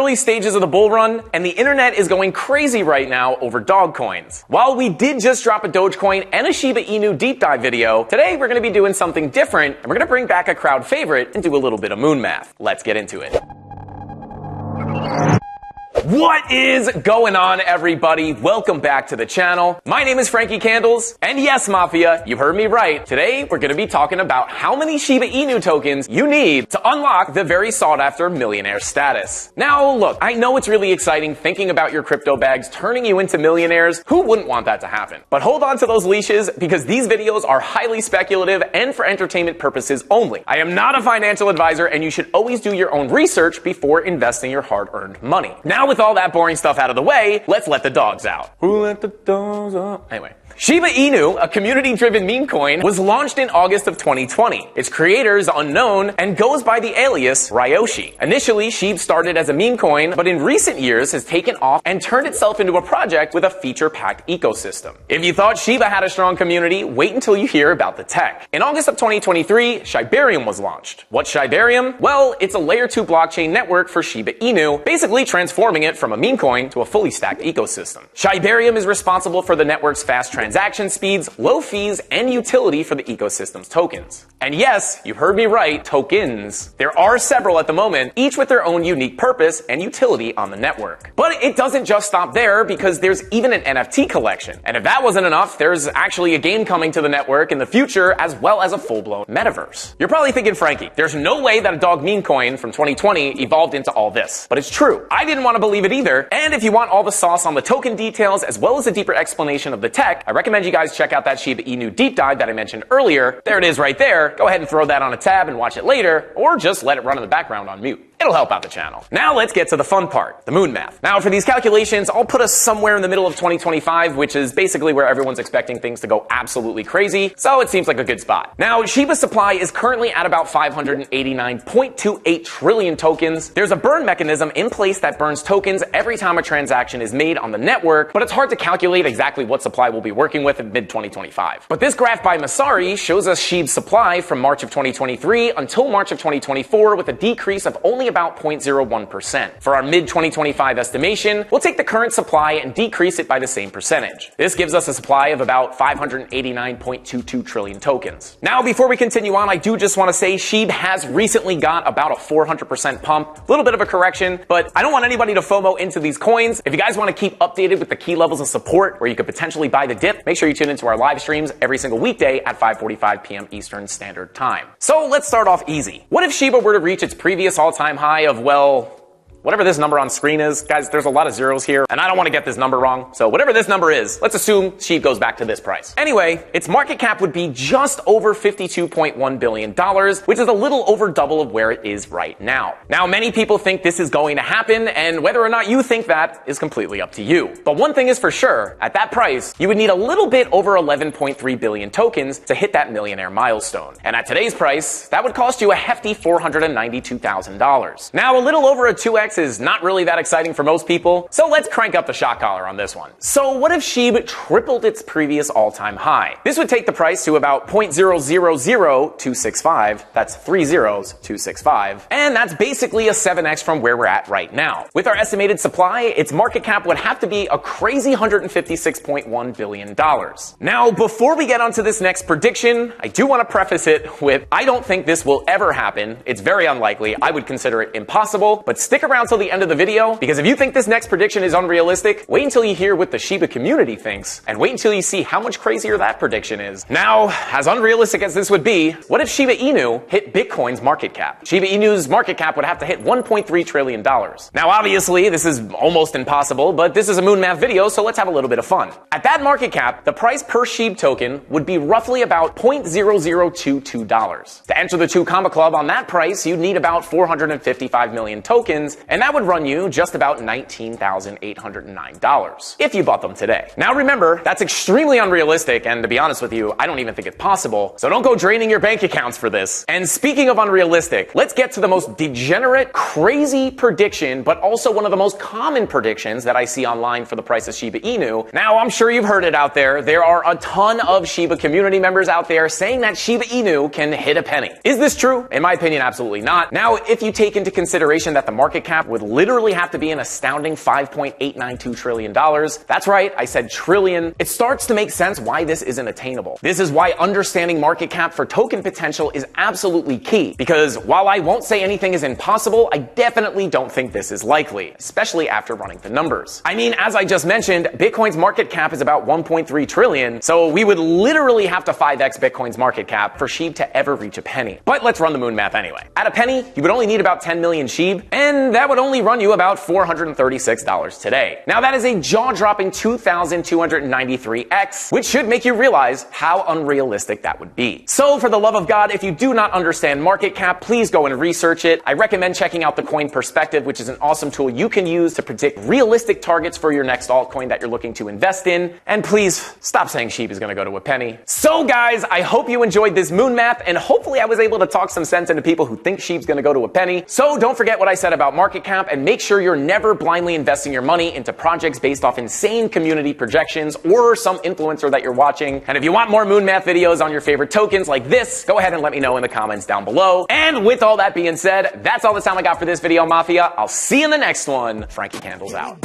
early stages of the bull run, and the internet is going crazy right now over dog coins. While we did just drop a Dogecoin and a Shiba Inu deep dive video, today we're going to be doing something different, and we're going to bring back a crowd favorite and do a little bit of moon math. Let's get into it. What is going on, everybody? Welcome back to the channel. My name is Frankie Candles, and yes, Mafia, you heard me right. Today, we're going to be talking about how many Shiba Inu tokens you need to unlock the very sought-after millionaire status. Now, look, I know it's really exciting thinking about your crypto bags turning you into millionaires. Who wouldn't want that to happen? But hold on to those leashes, because these videos are highly speculative and for entertainment purposes only. I am not a financial advisor, and you should always do your own research before investing your hard-earned money. Now, with all that boring stuff out of the way, let's let the dogs out. Who let the dogs out? Anyway. Shiba Inu, a community-driven meme coin, was launched in August of 2020. Its creator is unknown and goes by the alias Ryoshi. Initially, SHIB started as a meme coin, but in recent years has taken off and turned itself into a project with a feature-packed ecosystem. If you thought Shiba had a strong community, wait until you hear about the tech. In August of 2023, Shibarium was launched. What's Shibarium? Well, it's a layer 2 blockchain network for Shiba Inu, basically transforming it from a meme coin to a fully stacked ecosystem. Shibarium is responsible for the network's fast transaction speeds, low fees, and utility for the ecosystem's tokens. And yes, you heard me right, tokens. There are several at the moment, each with their own unique purpose and utility on the network. But it doesn't just stop there, because there's even an NFT collection. And if that wasn't enough, there's actually a game coming to the network in the future, as well as a full-blown metaverse. You're probably thinking, Frankie, there's no way that a dog meme coin from 2020 evolved into all this. But it's true. I didn't want to believe it either. And if you want all the sauce on the token details, as well as a deeper explanation of the tech, I recommend you guys check out that Shiba Inu deep dive that I mentioned earlier. There it is right there. Go ahead and throw that on a tab and watch it later, or just let it run in the background on mute. It'll help out the channel. Now let's get to the fun part, the moon math. Now for these calculations, I'll put us somewhere in the middle of 2025, which is basically where everyone's expecting things to go absolutely crazy, so it seems like a good spot. Now, Shiba's supply is currently at about 589.28 trillion tokens. There's a burn mechanism in place that burns tokens every time a transaction is made on the network, but it's hard to calculate exactly what supply we'll be working with in mid-2025. But this graph by Masari shows us SHIB's supply from March of 2023 until March of 2024 with a decrease of only about 0.01%. For our mid-2025 estimation, we'll take the current supply and decrease it by the same percentage. This gives us a supply of about 589.22 trillion tokens. Now, before we continue on, I do just want to say SHIB has recently got about a 400% pump. A little bit of a correction, but I don't want anybody to FOMO into these coins. If you guys want to keep updated with the key levels of support where you could potentially buy the dip, make sure you tune into our live streams every single weekday at 5:45 p.m. Eastern Standard Time. So let's start off easy. What if Shiba were to reach its previous all-time high of, well, whatever this number on screen is? Guys, there's a lot of zeros here, and I don't want to get this number wrong. So whatever this number is, let's assume SHIB goes back to this price. Anyway, its market cap would be just over $52.1 billion, which is a little over double of where it is right now. Now, many people think this is going to happen, and whether or not you think that is completely up to you. But one thing is for sure, at that price, you would need a little bit over 11.3 billion tokens to hit that millionaire milestone. And at today's price, that would cost you a hefty $492,000. Now, a little over a 2x is not really that exciting for most people, so let's crank up the shot collar on this one. So what if SHIB tripled its previous all-time high? This would take the price to about 0.000265, that's 3 zeros, 265, and that's basically a 7x from where we're at right now. With our estimated supply, its market cap would have to be a crazy $156.1 billion. Now, before we get onto this next prediction, I do want to preface it with, I don't think this will ever happen. It's very unlikely. I would consider it impossible, but stick around till the end of the video, because if you think this next prediction is unrealistic, wait until you hear what the Shiba community thinks, and wait until you see how much crazier that prediction is. Now, as unrealistic as this would be, what if Shiba Inu hit Bitcoin's market cap? Shiba Inu's market cap would have to hit $1.3 trillion. Now, obviously, this is almost impossible, but this is a moon math video, so let's have a little bit of fun. At that market cap, the price per SHIB token would be roughly about $0.0022. To enter the 2 comma club on that price, you'd need about 455 million tokens, and that would run you just about $19,809 if you bought them today. Now remember, that's extremely unrealistic, and to be honest with you, I don't even think it's possible, so don't go draining your bank accounts for this. And speaking of unrealistic, let's get to the most degenerate, crazy prediction, but also one of the most common predictions that I see online for the price of Shiba Inu. Now, I'm sure you've heard it out there. There are a ton of Shiba community members out there saying that Shiba Inu can hit a penny. Is this true? In my opinion, absolutely not. Now, if you take into consideration that the market cap cap would literally have to be an astounding $5.892 trillion. That's right, I said trillion. It starts to make sense why this isn't attainable. This is why understanding market cap for token potential is absolutely key, because while I won't say anything is impossible, I definitely don't think this is likely, especially after running the numbers. I mean, as I just mentioned, Bitcoin's market cap is about 1.3 trillion, so we would literally have to 5x Bitcoin's market cap for SHIB to ever reach a penny. But let's run the moon math anyway. At a penny, you would only need about 10 million SHIB, and that would only run you about $436 today. Now that is a jaw-dropping 2,293x, which should make you realize how unrealistic that would be. So for the love of God, if you do not understand market cap, please go and research it. I recommend checking out the Coin Perspective, which is an awesome tool you can use to predict realistic targets for your next altcoin that you're looking to invest in. And please stop saying SHIB is going to go to a penny. So guys, I hope you enjoyed this moon math, and hopefully I was able to talk some sense into people who think SHIB's going to go to a penny. So don't forget what I said about market cap, and make sure you're never blindly investing your money into projects based off insane community projections or some influencer that you're watching. And if you want more moon math videos on your favorite tokens like this, go ahead and let me know in the comments down below. And with all that being said, that's all the time I got for this video, Mafia. I'll see you in the next one. Frankie Candles out.